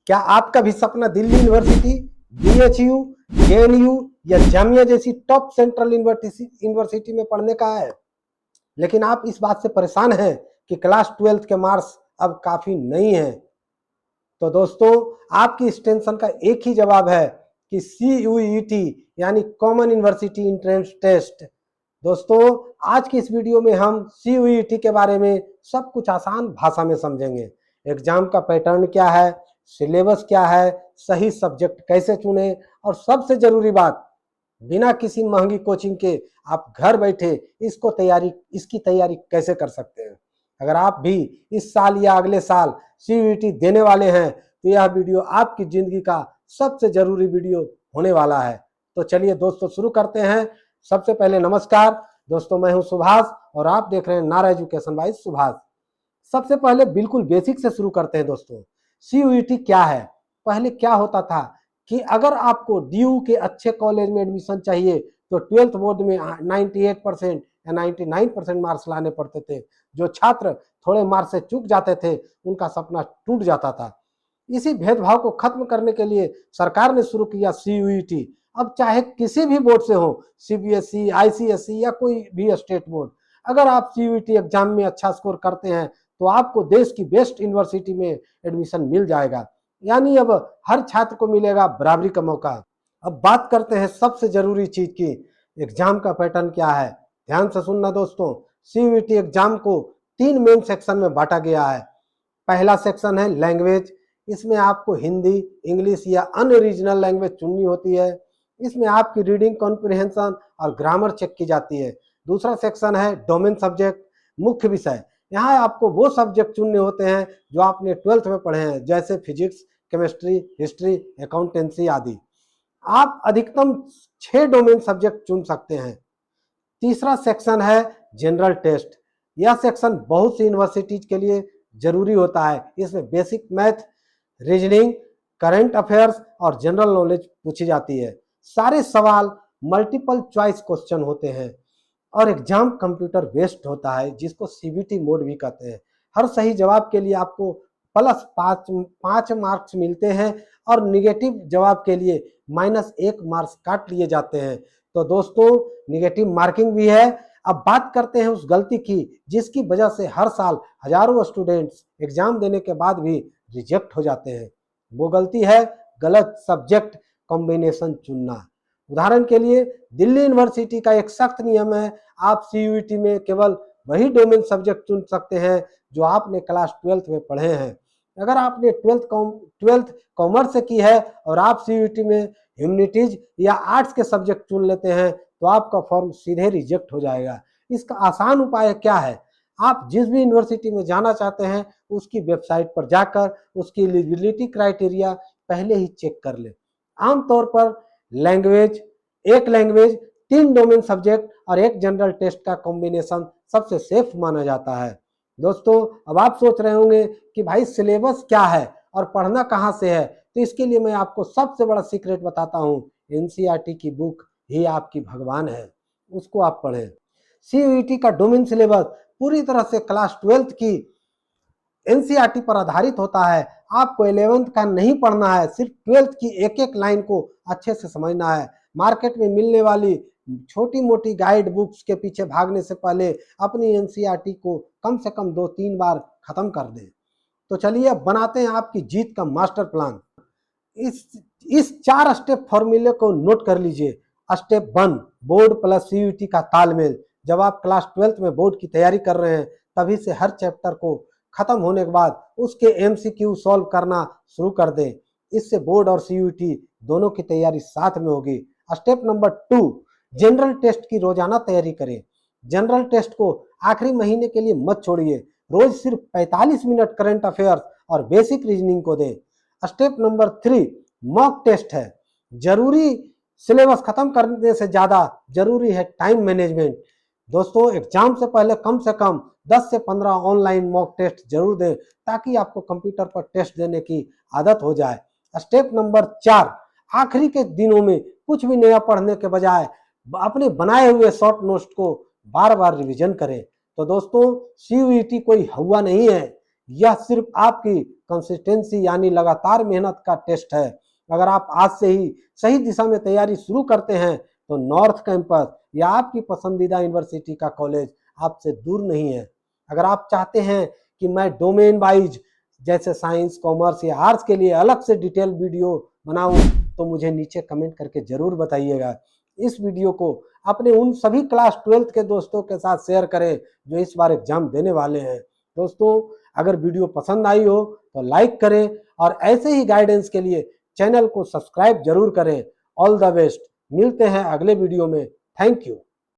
क्या आपका भी सपना दिल्ली यूनिवर्सिटी, बीएचयू, जेएनयू या जामिया जैसी टॉप सेंट्रल यूनिवर्सिटी में पढ़ने का है, लेकिन आप इस बात से परेशान हैं कि क्लास 12th के मार्क्स अब काफी नहीं है? तो दोस्तों, आपकी इस टेंशन का एक ही जवाब है कि CUET यानी कॉमन यूनिवर्सिटी एंट्रेंस टेस्ट। दोस्तों, आज की इस वीडियो में हम CUET के बारे में सब कुछ आसान भाषा में समझेंगे। एग्जाम का पैटर्न क्या है, सिलेबस क्या है, सही सब्जेक्ट कैसे चुने, और सबसे जरूरी बात, बिना किसी महंगी कोचिंग के आप घर बैठे इसकी तैयारी कैसे कर सकते हैं। अगर आप भी इस साल या अगले साल CUET देने वाले हैं तो यह वीडियो आपकी जिंदगी का सबसे जरूरी वीडियो होने वाला है। तो चलिए दोस्तों, शुरू करते हैं। सबसे पहले नमस्कार दोस्तों, मैं हूं सुभाष और आप देख रहे हैं नारा एजुकेशन बाय सुभाष। सबसे पहले बिल्कुल बेसिक से शुरू करते हैं दोस्तों। CUET क्या है? पहले क्या होता था कि अगर आपको DU के अच्छे कॉलेज में एडमिशन चाहिए तो 12th बोर्ड में 98% या 99% मार्क्स लाने पड़ते थे। जो छात्र थोड़े मार्क्स से चूक जाते थे उनका सपना टूट जाता था। इसी भेदभाव को खत्म करने के लिए सरकार ने शुरू किया CUET। अब चाहे किसी भी बोर्ड से हो, CBSE, ICSE या कोई भी स्टेट बोर्ड, अगर आप CUET एग्जाम में अच्छा स्कोर करते हैं तो आपको देश की बेस्ट यूनिवर्सिटी में एडमिशन मिल जाएगा। यानी अब हर छात्र को मिलेगा बराबरी का मौका। अब बात करते हैं सबसे जरूरी चीज की, एग्जाम का पैटर्न क्या है। ध्यान से सुनना दोस्तों, CUET एग्जाम को 3 मेन सेक्शन में बांटा गया है। पहला सेक्शन है लैंग्वेज। इसमें आपको हिंदी, इंग्लिश या अन्य रीजनल लैंग्वेज चुननी होती है। इसमें आपकी रीडिंग कॉम्प्रिहेंशन और ग्रामर चेक की जाती है। दूसरा सेक्शन है डोमेन सब्जेक्ट, मुख्य विषय। यहाँ आपको वो सब्जेक्ट चुनने होते हैं जो आपने 12th में पढ़े हैं, जैसे फिजिक्स, केमिस्ट्री, हिस्ट्री, अकाउंटेंसी आदि। आप अधिकतम 6 डोमेन सब्जेक्ट चुन सकते हैं। तीसरा सेक्शन है जनरल टेस्ट। यह सेक्शन बहुत सी यूनिवर्सिटीज के लिए जरूरी होता है। इसमें basic math, reasoning, current affairs और जनरल नॉलेज पूछी जाती है। सारे सवाल मल्टीपल चॉइस क्वेश्चन होते हैं और एग्जाम कंप्यूटर बेस्ड होता है, जिसको CBT मोड भी कहते हैं। हर सही जवाब के लिए आपको +5 मार्क्स मिलते हैं और निगेटिव जवाब के लिए -1 मार्क्स काट लिए जाते हैं। तो दोस्तों, निगेटिव मार्किंग भी है। अब बात करते हैं उस गलती की जिसकी वजह से हर साल हजारों स्टूडेंट्स एग्जाम देने के बाद भी रिजेक्ट हो जाते हैं। वो गलती है गलत सब्जेक्ट कॉम्बिनेशन चुनना। उदाहरण के लिए, दिल्ली यूनिवर्सिटी का एक सख्त नियम है, आप CUET में केवल वही डोमेन सब्जेक्ट चुन सकते हैं जो आपने क्लास 12th में पढ़े हैं। अगर आपने 12th कॉमर्स से की है और आप CUET में ह्यूमैनिटीज या आर्ट्स के सब्जेक्ट चुन लेते हैं तो आपका फॉर्म सीधे रिजेक्ट हो जाएगा। इसका आसान उपाय क्या है? आप जिस भी यूनिवर्सिटी में जाना चाहते हैं उसकी वेबसाइट पर जाकर उसकी एलिजिबिलिटी क्राइटेरिया पहले ही चेक कर लें। आमतौर पर लैंग्वेज, एक लैंग्वेज, 3 डोमेन सब्जेक्ट और एक जनरल टेस्ट का कॉम्बिनेशन सबसे सेफ माना जाता है। दोस्तों, अब आप सोच रहे होंगे कि भाई सिलेबस क्या है और पढ़ना कहाँ से है, तो इसके लिए मैं आपको सबसे बड़ा सीक्रेट बताता हूँ। NCERT की बुक ही आपकी भगवान है, उसको आप पढ़ें। CUET का डोमेन सिलेबस पूरी तरह से क्लास 12th की NCERT पर आधारित होता है। आपको 11th का नहीं पढ़ना है, सिर्फ 12th की एक एक लाइन को अच्छे से समझना है। मार्केट में मिलने वाली छोटी मोटी गाइड बुक्स के पीछे भागने से पहले अपनी NCERT को कम से कम 2-3 बार खत्म कर दें। तो चलिए अब बनाते हैं आपकी जीत का मास्टर प्लान। इस 4 स्टेप फॉर्मूले को नोट कर लीजिए। स्टेप 1, बोर्ड प्लस CUET का तालमेल। जब आप क्लास 12th में बोर्ड की तैयारी कर रहे हैं तभी से हर चैप्टर को खत्म होने के बाद उसके MCQ सॉल्व करना शुरू कर दें। इससे बोर्ड और CUET दोनों की तैयारी साथ में होगी। स्टेप नंबर 2, जनरल टेस्ट की रोजाना तैयारी करें। जनरल टेस्ट को आखिरी महीने के लिए मत छोड़िए। रोज सिर्फ 45 मिनट करंट अफेयर्स और बेसिक रीजनिंग को दें। स्टेप नंबर 3, मॉक टेस्ट है। जरूरी सिलेबस खत्म करने से ज्यादा जरूरी है टाइम मैनेजमेंट। दोस्तों, एग्जाम से पहले कम से कम 10 से 15 ऑनलाइन मॉक टेस्ट जरूर दें ताकि आपको कंप्यूटर पर टेस्ट देने की आदत हो जाए। स्टेप नंबर 4, आखिरी के दिनों में कुछ भी नया पढ़ने के बजाय अपने बनाए हुए शॉर्ट नोट्स को बार बार रिवीजन करें। तो दोस्तों, CUET कोई हवा नहीं है, यह सिर्फ आपकी कंसिस्टेंसी यानी लगातार मेहनत का टेस्ट है। अगर आप आज से ही सही दिशा में तैयारी शुरू करते हैं तो नॉर्थ कैंपस या आपकी पसंदीदा यूनिवर्सिटी का कॉलेज आपसे दूर नहीं है। अगर आप चाहते हैं कि मैं डोमेन वाइज जैसे साइंस, कॉमर्स या आर्ट्स के लिए अलग से डिटेल वीडियो बनाऊं तो मुझे नीचे कमेंट करके जरूर बताइएगा। इस वीडियो को अपने उन सभी क्लास 12th के दोस्तों के साथ शेयर करें जो इस बार एग्जाम देने वाले हैं। दोस्तों, अगर वीडियो पसंद आई हो तो लाइक करें और ऐसे ही गाइडेंस के लिए चैनल को सब्सक्राइब जरूर करें। All the best. मिलते हैं अगले वीडियो में। Thank you.